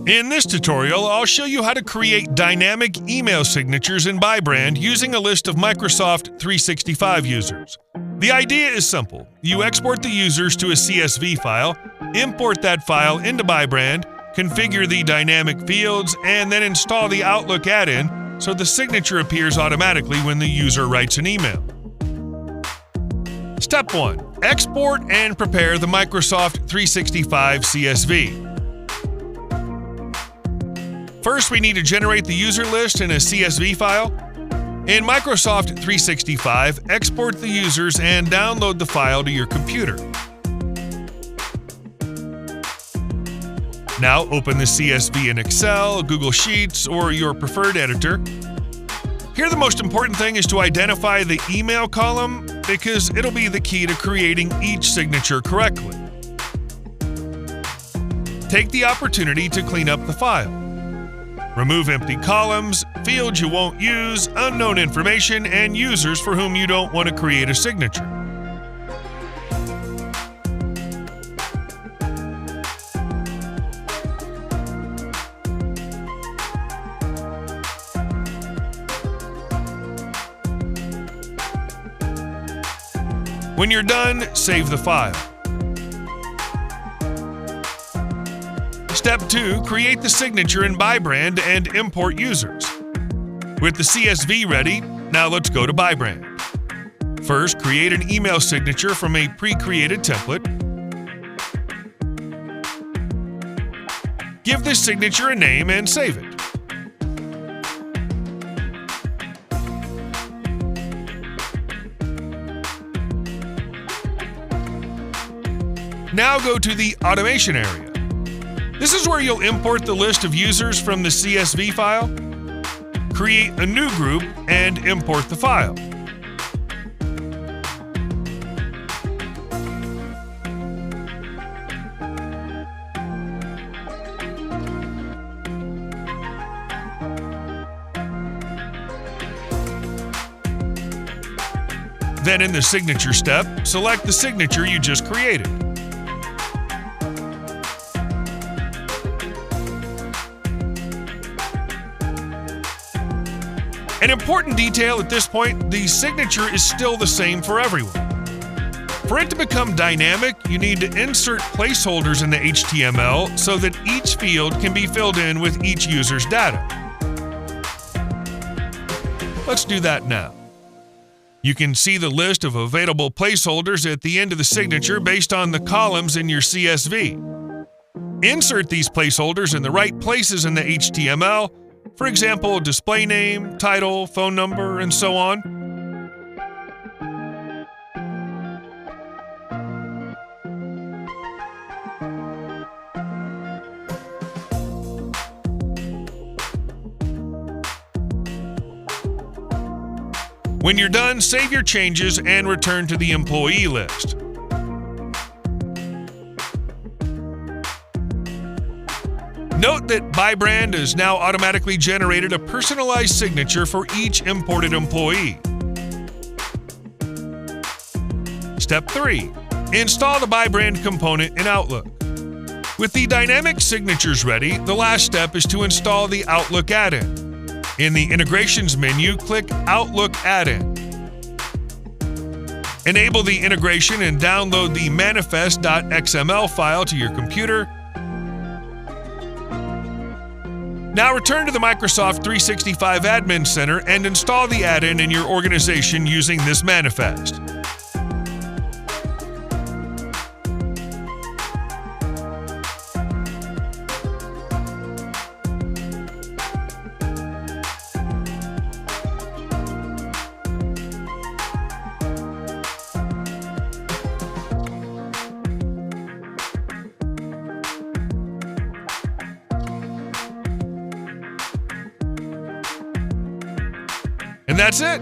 In this tutorial, I'll show you how to create dynamic email signatures in Bybrand using a list of Microsoft 365 users. The idea is simple. You export the users to a CSV file, import that file into Bybrand, configure the dynamic fields, and then install the Outlook add-in so the signature appears automatically when the user writes an email. Step 1. Export and prepare the Microsoft 365 CSV. First, we need to generate the user list in a CSV file. In Microsoft 365, export the users and download the file to your computer. Now open the CSV in Excel, Google Sheets, or your preferred editor. Here, the most important thing is to identify the email column because it'll be the key to creating each signature correctly. Take the opportunity to clean up the file. Remove empty columns, fields you won't use, unknown information, and users for whom you don't want to create a signature. When you're done, save the file. Step 2. Create the signature in Bybrand and import users. With the CSV ready, now let's go to Bybrand. First, create an email signature from a pre-created template. Give this signature a name and save it. Now go to the automation area. This is where you'll import the list of users from the CSV file, create a new group, and import the file. Then in the signature step, select the signature you just created. An important detail at this point, the signature is still the same for everyone. For it to become dynamic, you need to insert placeholders in the HTML so that each field can be filled in with each user's data. Let's do that now. You can see the list of available placeholders at the end of the signature based on the columns in your CSV. Insert these placeholders in the right places in the HTML. For example, display name, title, phone number, and so on. When you're done, save your changes and return to the employee list. Note that Bybrand has now automatically generated a personalized signature for each imported employee. Step 3. Install the Bybrand component in Outlook. With the dynamic signatures ready, the last step is to install the Outlook add-in. In the Integrations menu, click Outlook add-in. Enable the integration and download the manifest.xml file to your computer. Now return to the Microsoft 365 Admin Center and install the add-in in your organization using this manifest. And that's it.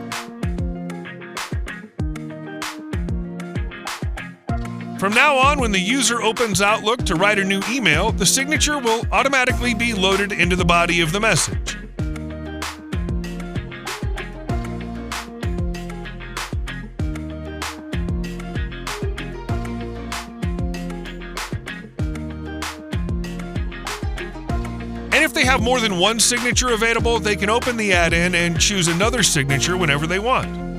From now on, when the user opens Outlook to write a new email, the signature will automatically be loaded into the body of the message. if they have more than one signature available, they can open the add-in and choose another signature whenever they want.